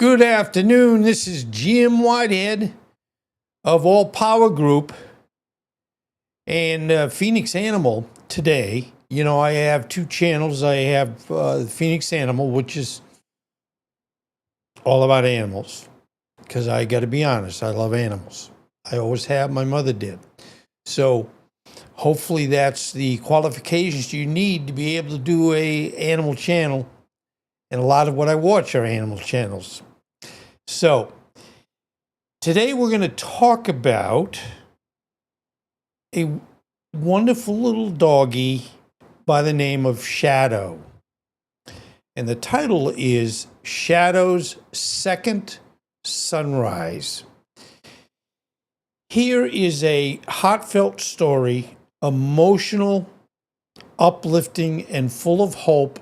Good afternoon. This is Jim Whitehead of All Power Group and Phoenix Animal today. You know, I have two channels. I have Phoenix Animal, which is all about animals, because I got to be honest, I love animals. I always have. My mother did. So hopefully that's the qualifications you need to be able to do a animal channel. And a lot of what I watch are animal channels. So today we're going to talk about a wonderful little doggy by the name of Shadow. And the title is Shadow's Second Sunrise. Here is a heartfelt story, emotional, uplifting, and full of hope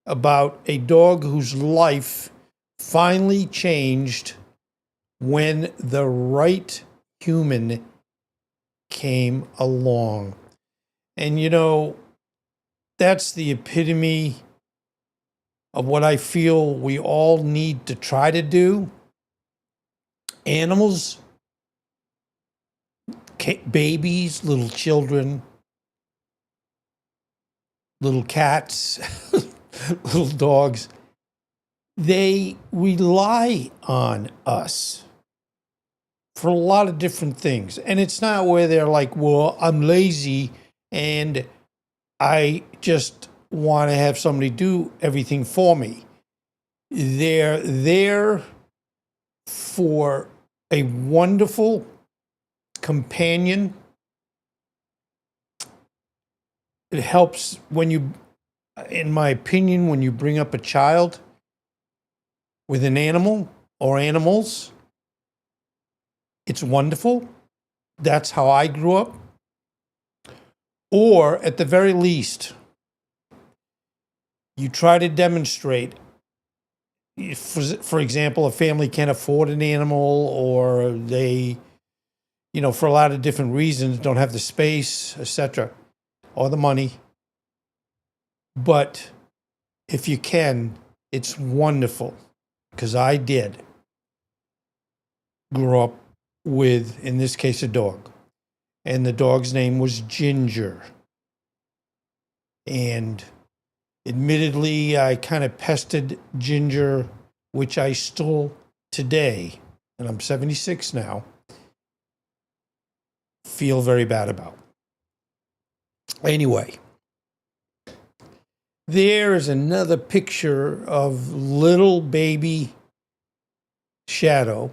about a dog whose life finally changed when the right human came along. And you know, that's the epitome of what I feel we all need to try to do. Animals, babies, little children, little cats, little dogs, they rely on us for a lot of different things. And it's not where they're like, well, I'm lazy and I just want to have somebody do everything for me. They're there for a wonderful companion. It helps when you, in my opinion, when you bring up a child with an animal or animals, it's wonderful. That's how I grew up. Or at the very least, you try to demonstrate, for example, a family can't afford an animal, or they, for a lot of different reasons, don't have the space, etc., or the money. But if you can, it's wonderful, because I did grow up with, in this case, a dog. And the dog's name was Ginger. And admittedly, I kind of pestered Ginger, which I still today, and I'm 76 now, feel very bad about. Anyway, there is another picture of little baby Shadow.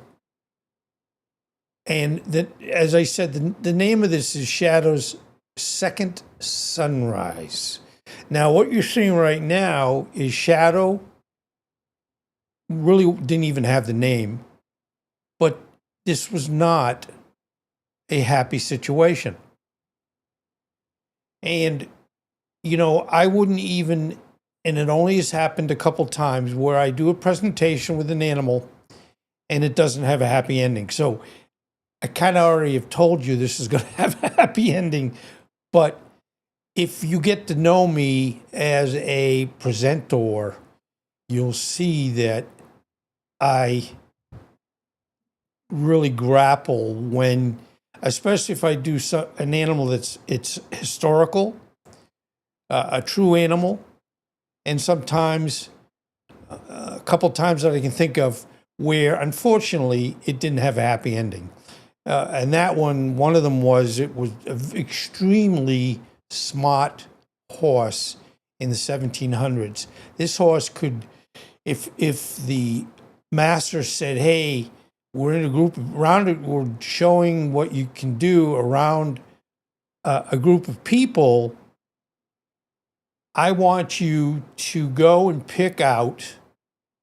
And as I said, the name of this is Shadow's Second Sunrise. Now, what you're seeing right now is Shadow really didn't even have the name, but this was not a happy situation. And, I wouldn't even, and it only has happened a couple times where I do a presentation with an animal and it doesn't have a happy ending. So I kind of already have told you this is going to have a happy ending, but if you get to know me as a presenter, you'll see that I really grapple when, especially if I do an animal it's historical, a true animal, and sometimes a couple times that I can think of where, unfortunately, it didn't have a happy ending. And that one of them was, it was an extremely smart horse in the 1700s. This horse could, if the master said, hey, we're in a group around it, we're showing what you can do around a group of people, I want you to go and pick out,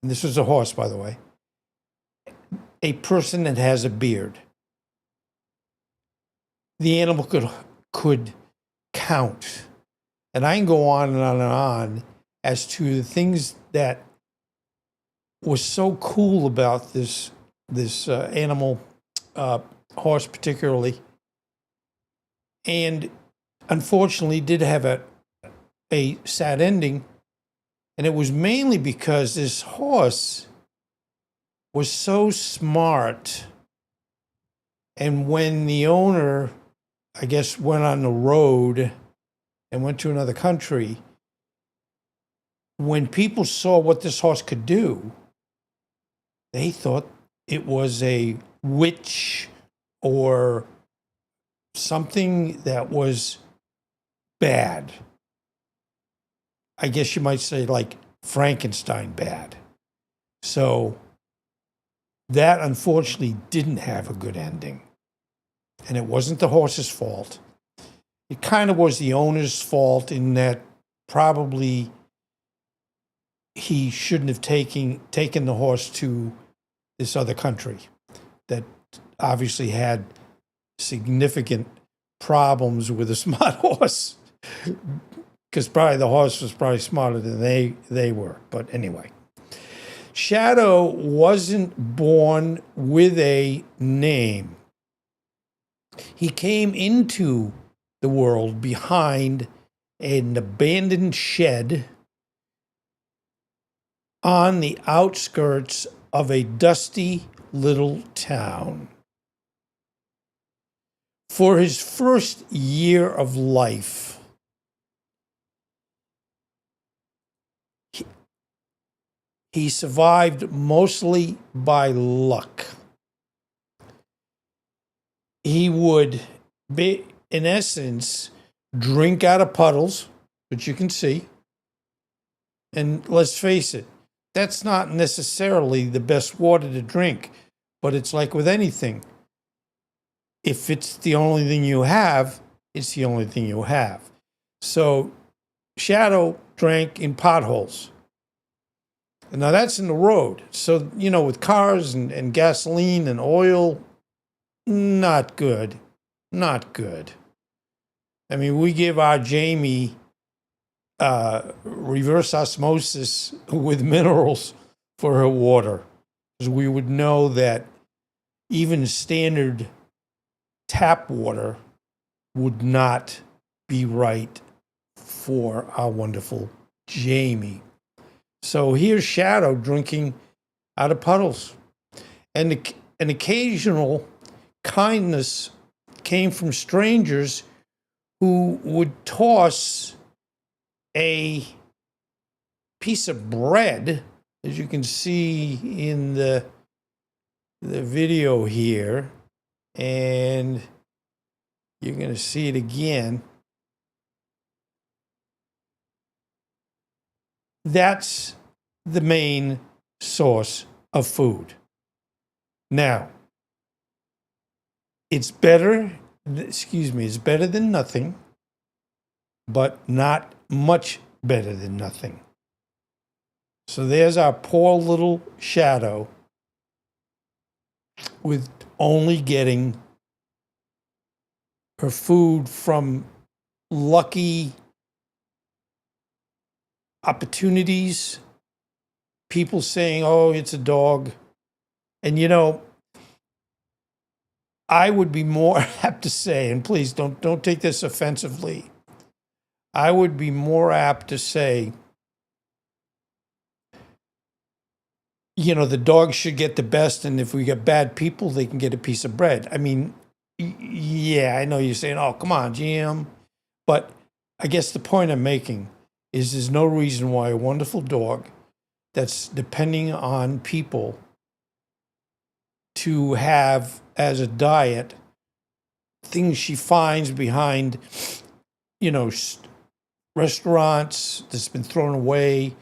and this was a horse, by the way, a person that has a beard. The animal could count. And I can go on and on and on as to the things that was so cool about this animal, horse particularly. And unfortunately did have a sad ending. And it was mainly because this horse was so smart. And when the owner, I guess, went on the road and went to another country, when people saw what this horse could do, they thought it was a witch or something that was bad. I guess you might say like Frankenstein bad. So that unfortunately didn't have a good ending. And it wasn't the horse's fault. It kind of was the owner's fault in that probably he shouldn't have taken the horse to this other country that obviously had significant problems with a smart horse, because probably the horse was probably smarter than they were. But anyway, Shadow wasn't born with a name. He came into the world behind an abandoned shed on the outskirts of a dusty little town. For his first year of life, he survived mostly by luck. He would be, in essence, drink out of puddles, which you can see. And let's face it, that's not necessarily the best water to drink, but it's like with anything. If it's the only thing you have, it's the only thing you have. So Shadow drank in potholes. And now that's in the road. So, with cars and gasoline and oil, not good. Not good. I mean, we give our Jamie reverse osmosis with minerals for her water, because we would know that even standard tap water would not be right for our wonderful Jamie. So here's Shadow drinking out of puddles. And an occasional kindness came from strangers who would toss a piece of bread, as you can see in the video here, and you're going to see it again. That's the main source of food. Now, it's better than nothing, but not much better than nothing. So there's our poor little Shadow with only getting her food from lucky opportunities, people saying, oh, it's a dog. And I would be more apt to say, and please don't take this offensively, I would be more apt to say, the dog should get the best, and if we get bad people, they can get a piece of bread. I mean, yeah, I know you're saying, oh, come on, Jim. But I guess the point I'm making is there's no reason why a wonderful dog that's depending on people to have as a diet things she finds behind, restaurants that's been thrown away,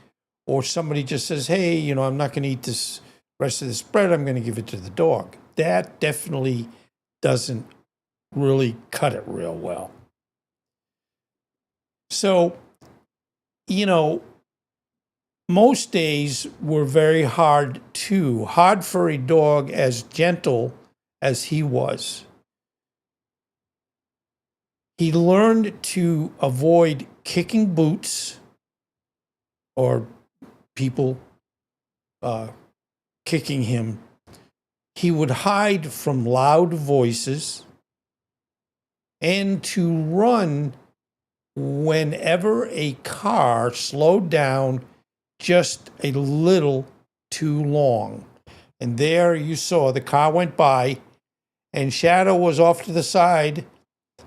or somebody just says, hey, I'm not going to eat this rest of this bread, I'm going to give it to the dog. That definitely doesn't really cut it real well. So, most days were very hard too. Hard for a dog as gentle as he was. He learned to avoid kicking boots or people kicking him. He would hide from loud voices and to run whenever a car slowed down just a little too long. And there you saw the car went by, and Shadow was off to the side,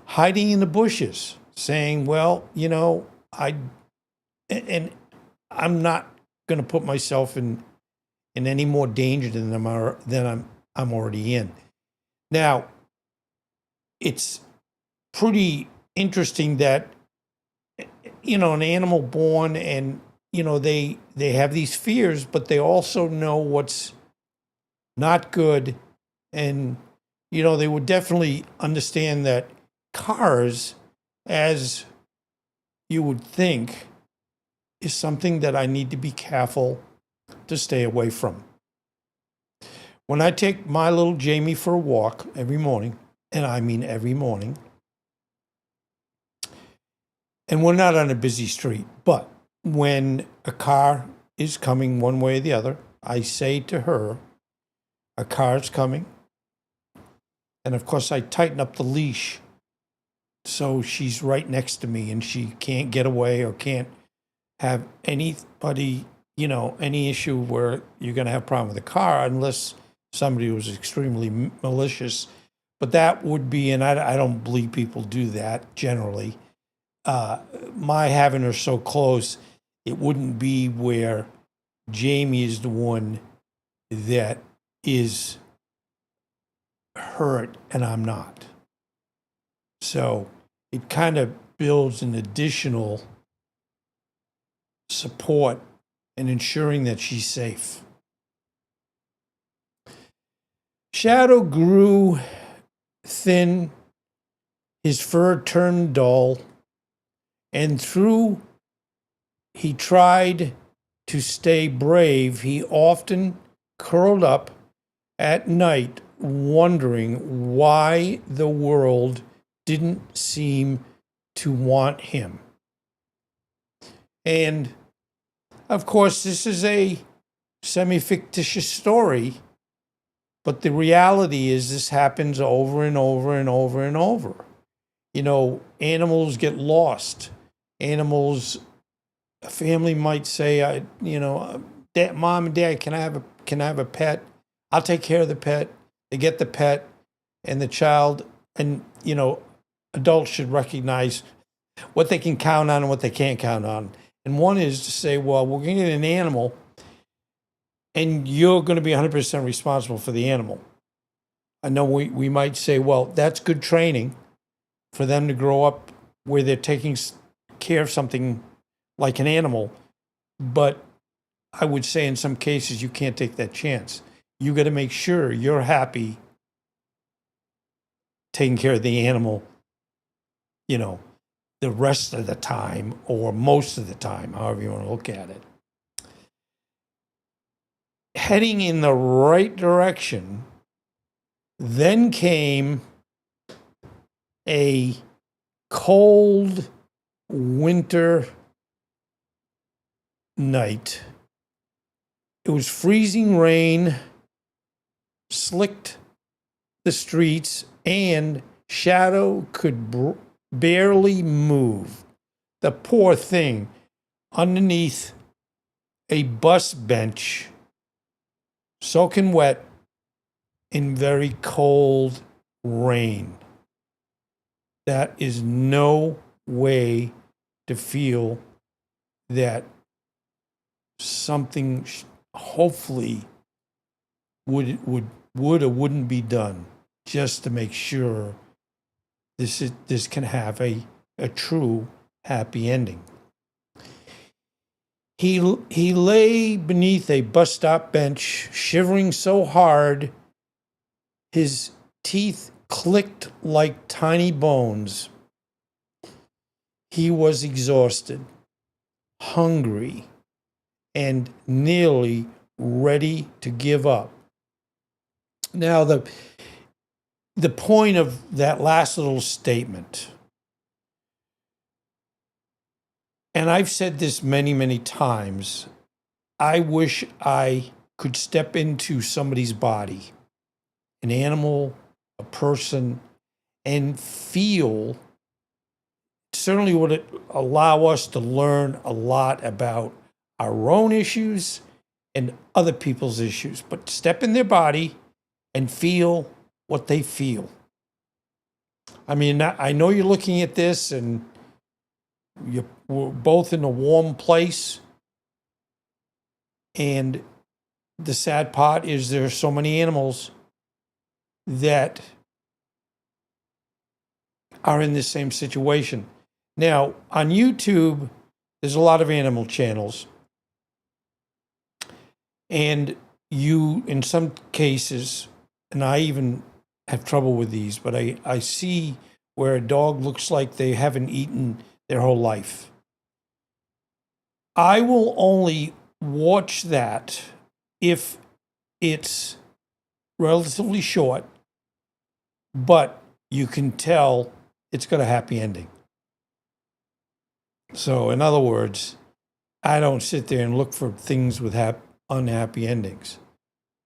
hiding in the bushes, saying, well, and I'm not going to put myself in any more danger than I'm already in. Now, it's pretty interesting that an animal born, and they have these fears, but they also know what's not good, and they would definitely understand that cars, as you would think, is something that I need to be careful to stay away from. When I take my little Jamie for a walk every morning, and I mean every morning, and we're not on a busy street, but when a car is coming one way or the other, I say to her, a car's coming. And of course, I tighten up the leash so she's right next to me and she can't get away or can't have anybody, any issue where you're going to have a problem with the car unless somebody was extremely malicious. But that would be, and I don't believe people do that generally. My having her so close, it wouldn't be where Jamie is the one that is hurt and I'm not. So it kind of builds an additional support and ensuring that she's safe. Shadow grew thin, his fur turned dull, and though he tried to stay brave, he often curled up at night wondering why the world didn't seem to want him. And of course, this is a semi-fictitious story, but the reality is this happens over and over and over and over. Animals get lost. Animals, a family might say, Dad, Mom and Dad, can I have a pet? I'll take care of the pet. They get the pet, and the child, and adults should recognize what they can count on and what they can't count on. And one is to say, well, we're going to get an animal, and you're going to be 100% responsible for the animal. I know we might say, well, that's good training for them to grow up where they're taking care of something like an animal. But I would say in some cases, you can't take that chance. You got to make sure you're happy taking care of the animal, the rest of the time or most of the time, however you want to look at it. Heading in the right direction, then came a cold winter night. It was freezing rain, slicked the streets, and Shadow could barely move. The poor thing, underneath a bus bench, soaking wet in very cold rain. That is no way to feel that something hopefully would or wouldn't be done, just to make sure this can have a true happy ending. He lay beneath a bus stop bench, shivering so hard his teeth clicked like tiny bones. He was exhausted, hungry, and nearly ready to give up. Now, the point of that last little statement, and I've said this many, many times, I wish I could step into somebody's body, an animal, a person, and feel. Certainly would it allow us to learn a lot about our own issues and other people's issues, but step in their body and feel what they feel. I mean, I know you're looking at this and we're both in a warm place. And the sad part is there are so many animals that are in the same situation. Now, on YouTube, there's a lot of animal channels. And you, in some cases, and I even have trouble with these, but I see where a dog looks like they haven't eaten their whole life. I will only watch that if it's relatively short, but you can tell it's got a happy ending. So, in other words, I don't sit there and look for things with unhappy endings.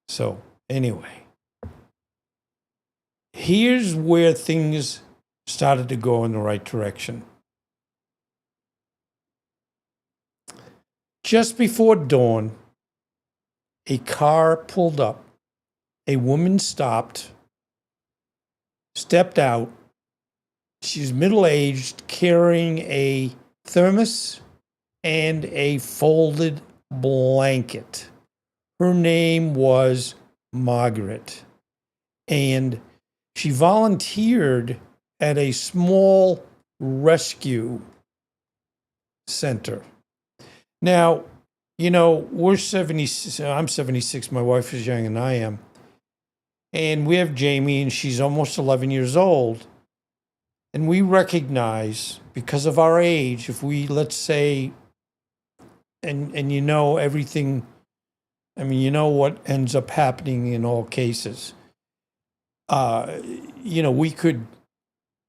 So, anyway, here's where things started to go in the right direction. Just before dawn, a car pulled up. A woman stopped, stepped out. She's middle-aged, carrying a thermos and a folded blanket. Her name was Margaret, and she volunteered at a small rescue center. Now, you know, I'm 76, my wife is younger than I am, and we have Jamie, and she's almost 11 years old. And we recognize, because of our age, if we, let's say, and you know everything, I mean, you know what ends up happening in all cases. You know, we could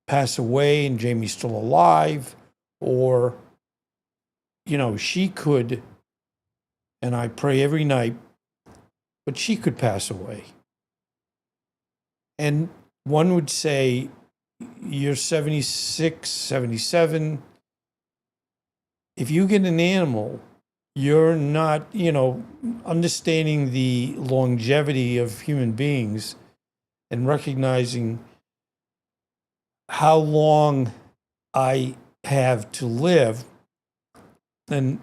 pass away and Jamie's still alive, or, you know, she could, and I pray every night, but she could pass away. And one would say, you're 76, 77. If you get an animal, you're not, you know, understanding the longevity of human beings and recognizing how long I have to live. And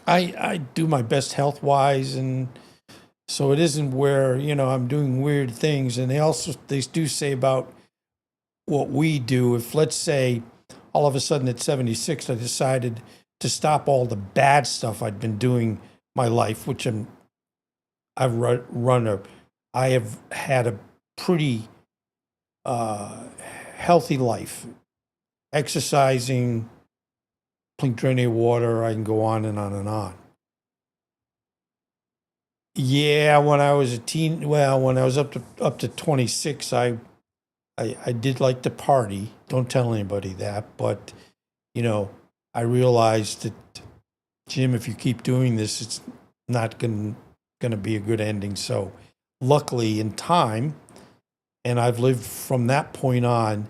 I do my best health-wise, and so it isn't where, you know, I'm doing weird things. And they do say about what we do, if, let's say, all of a sudden at 76, I decided to stop all the bad stuff I'd been doing my life, which I have had a pretty healthy life, exercising, plenty of water. I can go on and on and on. Yeah, when I was when I was up to 26, I did like to party. Don't tell anybody that, but you know, I realized that, Jim, if you keep doing this, it's not going to be a good ending. So, luckily, in time, and I've lived from that point on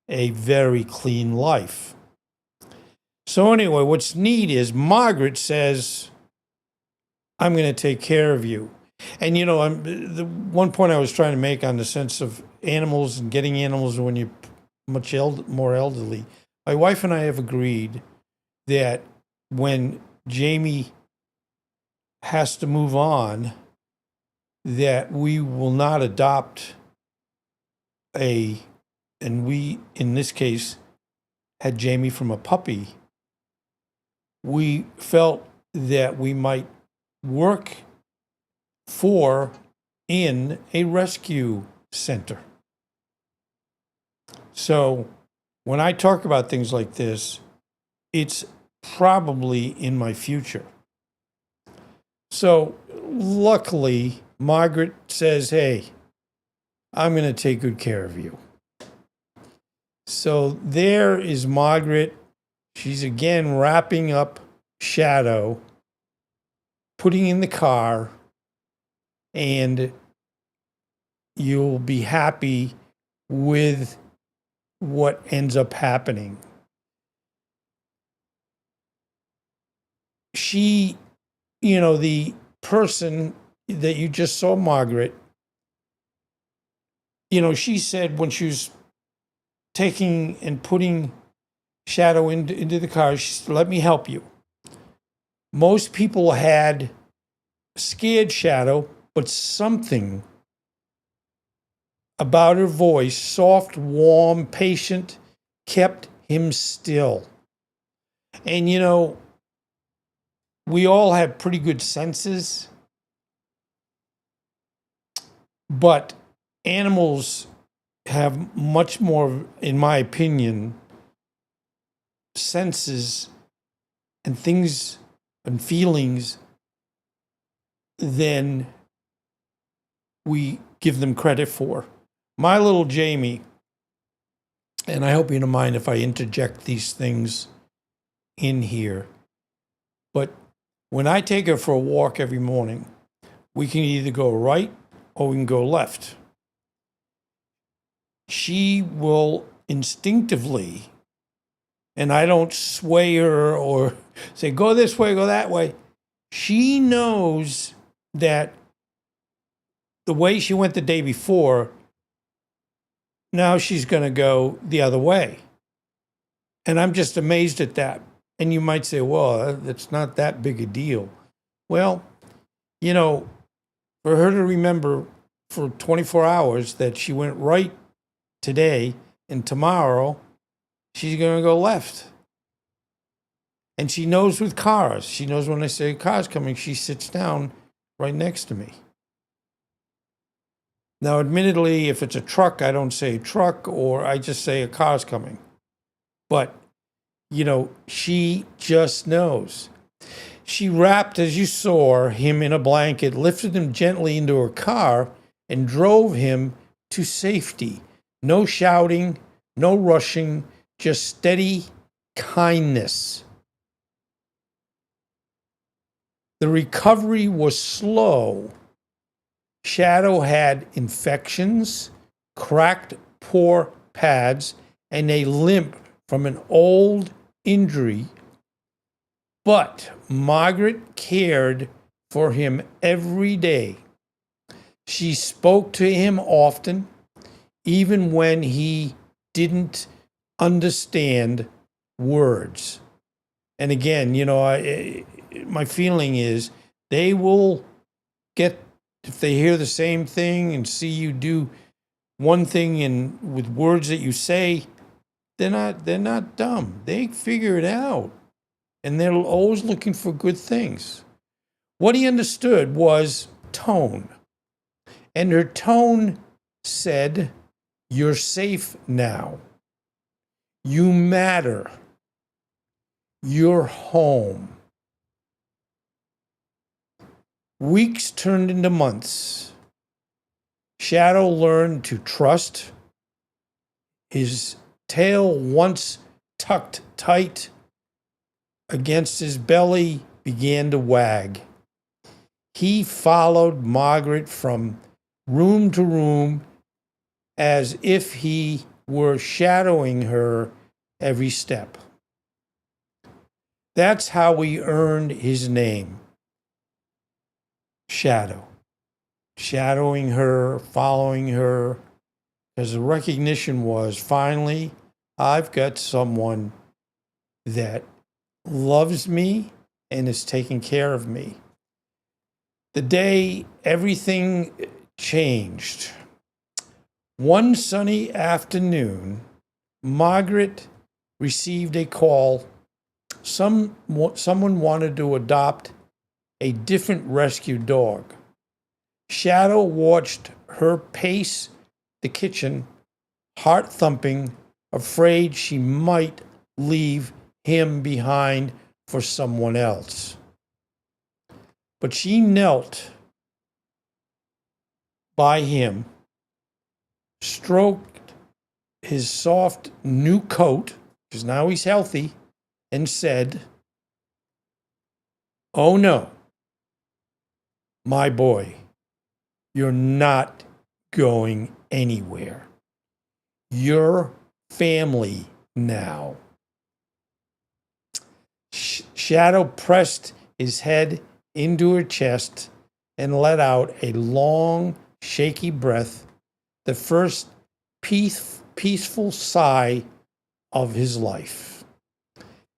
a very clean life. So anyway, what's neat is Margaret says, I'm going to take care of you. And, you know, the one point I was trying to make on the sense of animals and getting animals when you're much more elderly, my wife and I have agreed that when Jamie has to move on, that we will not adopt and we, in this case, had Jamie from a puppy. We felt that we might work in a rescue center. So when I talk about things like this, it's probably in my future. So luckily, Margaret says, hey, I'm going to take good care of you. So there is Margaret. She's again wrapping up Shadow, putting in the car, and you'll be happy with what ends up happening. She, you know, the person that you just saw, Margaret, she said when she was taking and putting Shadow into the car, she said, let me help you. Most people had scared Shadow, but something about her voice, soft, warm, patient, kept him still. And we all have pretty good senses, but animals have much more, in my opinion, senses and things and feelings than we give them credit for. My little Jamie, and I hope you don't mind if I interject these things in here, but when I take her for a walk every morning, we can either go right or we can go left. She will instinctively, and I don't sway her or say, go this way, go that way. She knows that the way she went the day before, now she's going to go the other way. And I'm just amazed at that. And you might say, well, it's not that big a deal. Well, for her to remember for 24 hours that she went right today and tomorrow, she's going to go left. And she knows with cars. She knows when I say a car's coming, she sits down right next to me. Now, admittedly, if it's a truck, I don't say truck, or I just say a car's coming. But, she just knows. She wrapped, as you saw, him in a blanket, lifted him gently into her car, and drove him to safety. No shouting, no rushing, just steady kindness. The recovery was slow. Shadow had infections, cracked paw pads, and a limp from an old injury. But Margaret cared for him every day. She spoke to him often, even when he didn't understand words. And again, my feeling is they will get, if they hear the same thing and see you do one thing with words that you say, they're not dumb. They figure it out. And they're always looking for good things. What he understood was tone. And her tone said, you're safe now. You matter. You're home. Weeks turned into months. Shadow learned to trust. His tail, once tucked tight against his belly, began to wag. He followed Margaret from room to room as if he were shadowing her every step. That's how he earned his name, Shadow. Shadowing her, following her, because the recognition was, finally, I've got someone that loves me and is taking care of me. The day everything changed. One sunny afternoon, Margaret received a call. Someone wanted to adopt a different rescue dog. Shadow watched her pace the kitchen, heart thumping, afraid she might leave him behind for someone else. But she knelt by him, stroked his soft new coat, because now he's healthy, and said, "Oh no, my boy, you're not going anywhere. You're family now." Shadow pressed his head into her chest and let out a long, shaky breath, the first peaceful sigh of his life.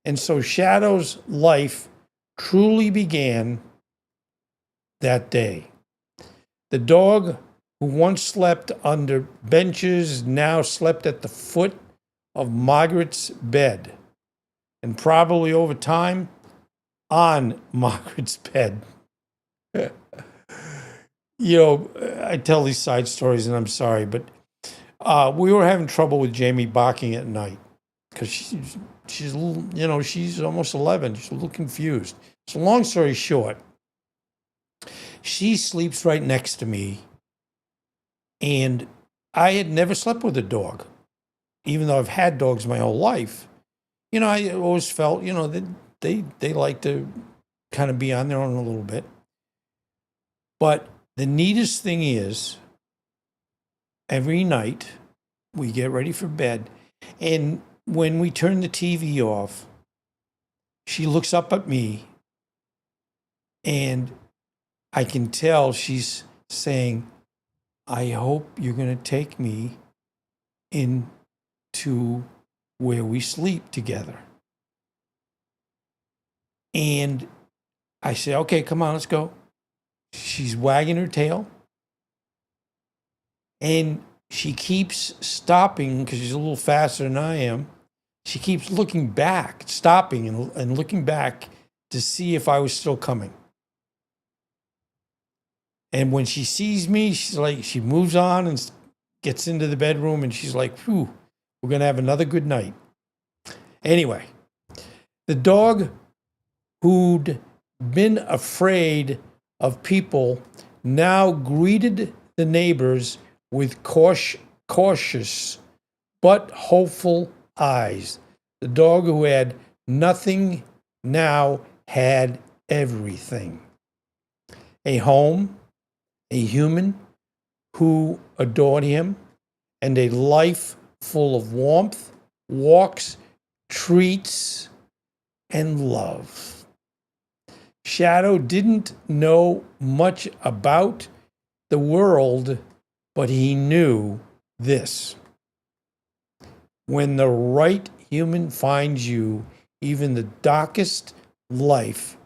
And so Shadow's life truly began that day. The dog who once slept under benches now slept at the foot of Margaret's bed, and probably over time on Margaret's bed. You know, I tell these side stories, and I'm sorry, but we were having trouble with Jamie barking at night because she's she's almost 11. She's a little confused. So long story short, she sleeps right next to me, and I had never slept with a dog, even though I've had dogs my whole life. You know, I always felt, you know, that they like to kind of be on their own a little bit. But the neatest thing is, every night we get ready for bed, and when we turn the TV off, she looks up at me, and I can tell she's saying, I hope you're going to take me into where we sleep together. And I say, okay, come on, let's go. She's wagging her tail, and she keeps stopping because she's a little faster than I am. She keeps looking back, stopping and looking back to see if I was still coming. And when she sees me, she's like, she moves on and gets into the bedroom, and she's like, whew, we're going to have another good night. Anyway, the dog who'd been afraid of people now greeted the neighbors with cautious but hopeful eyes. The dog who had nothing now had everything. A home, a human who adored him, and a life full of warmth, walks, treats, and love. Shadow didn't know much about the world, but he knew this. When the right human finds you, even the darkest life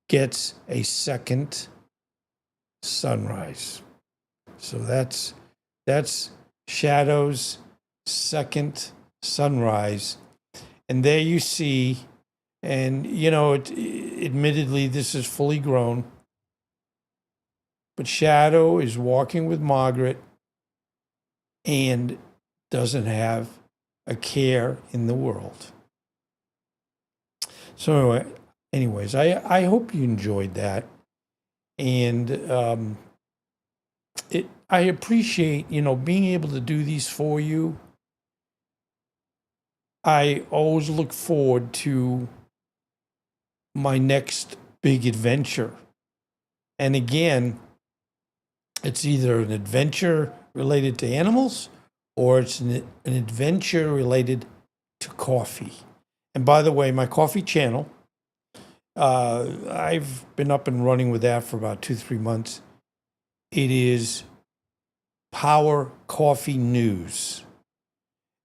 gets a second sunrise. So that's Shadow's second sunrise. And there you see, and you know, admittedly, this is fully grown, but Shadow is walking with Margaret and doesn't have a care in the world. So anyways, I hope you enjoyed that. And I appreciate, you know, being able to do these for you. I always look forward to my next big adventure. And again, it's either an adventure related to animals or it's an adventure related to coffee. And by the way, my coffee channel, I've been up and running with that for about 2-3 months. It is Power Coffee News.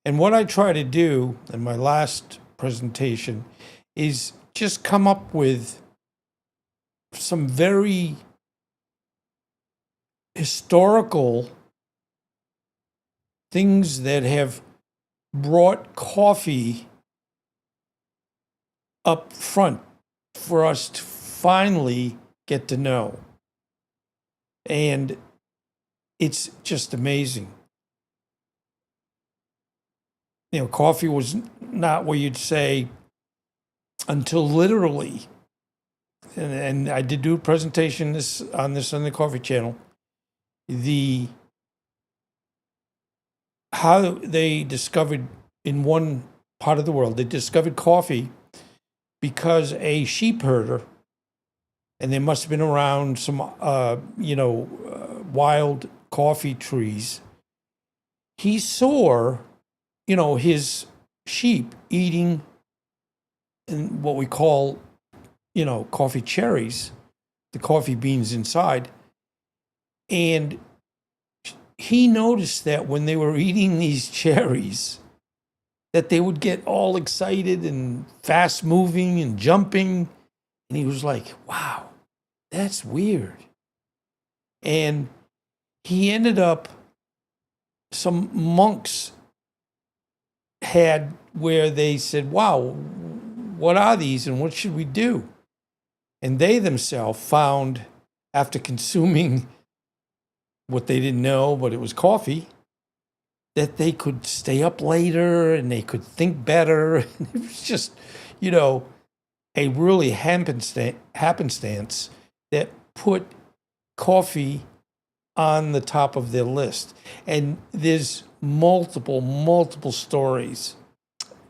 And what I try to do in my last presentation is just come up with some very historical things that have brought coffee up front for us to finally get to know. And it's just amazing. You know, coffee was not what you'd say until literally, and I did do a presentation on the Coffee Channel, how they discovered in one part of the world, they discovered coffee because a sheep herder, and they must have been around some, wild coffee trees. He saw, his sheep eating in what we call, coffee cherries, the coffee beans inside. And he noticed that when they were eating these cherries, that they would get all excited and fast moving and jumping. And he was like, wow, that's weird. And he ended up, some monks had where they said, wow, what are these and what should we do? And they themselves found, after consuming what they didn't know, but it was coffee, that they could stay up later and they could think better. It was just, a really happenstance that put coffee on the top of their list. And there's multiple stories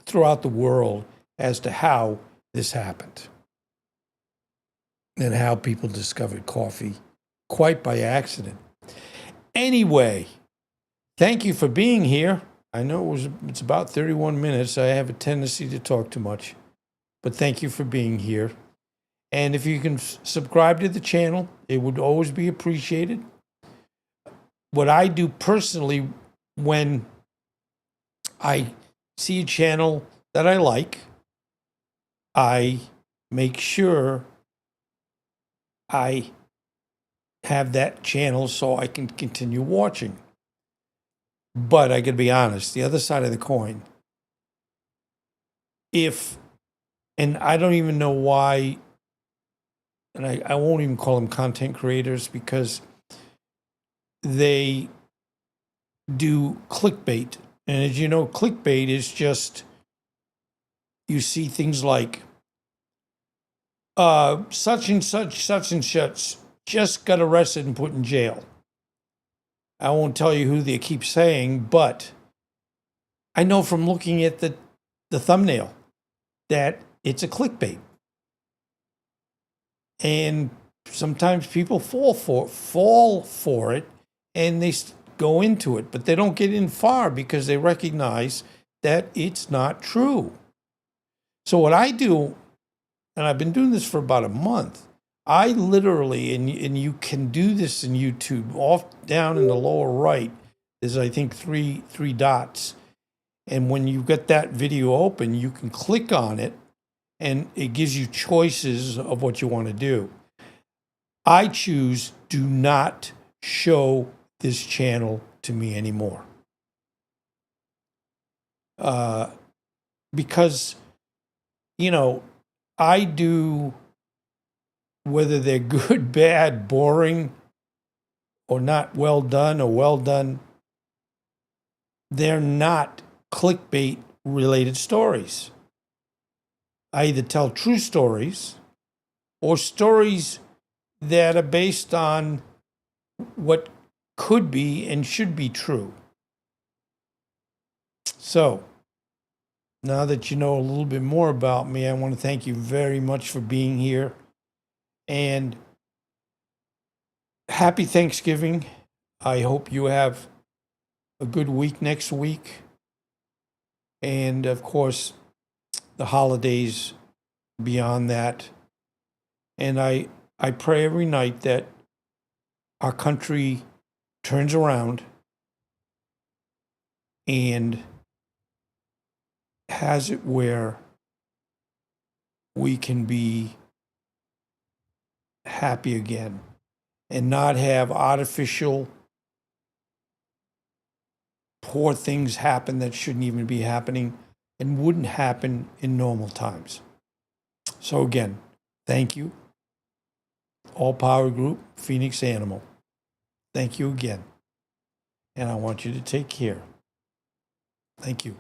throughout the world as to how this happened and how people discovered coffee quite by accident. Anyway, thank you for being here. I know it's about 31 minutes. I have a tendency to talk too much, but thank you for being here. And if you can subscribe to the channel, it would always be appreciated. What I do personally when I see a channel that I like, I make sure I have that channel so I can continue watching. But I gotta be honest, the other side of the coin, and I don't even know why, and I won't even call them content creators because they do clickbait. And as you know, clickbait is just, you see things like, such and such just got arrested and put in jail. I won't tell you who they keep saying, but I know from looking at the thumbnail that it's a clickbait. And sometimes people fall for it and they go into it, but they don't get in far because they recognize that it's not true. So what I do, and I've been doing this for about a month, I literally, and you can do this in YouTube, off down in the lower right, there's I think three dots. And when you get that video open, you can click on it and it gives you choices of what you want to do. I choose do not show this channel to me anymore. Because, I do, whether they're good, bad, boring, or not well done or well done, they're not clickbait related stories. I either tell true stories or stories that are based on what could be and should be true. So, now that you know a little bit more about me, I want to thank you very much for being here. And happy Thanksgiving. I hope you have a good week next week. And of course, the holidays beyond that. And I pray every night that our country turns around and has it where we can be happy again and not have artificial poor things happen that shouldn't even be happening and wouldn't happen in normal times. So again, thank you. All Power Group, Phoenix Animal. Thank you again. And I want you to take care. Thank you.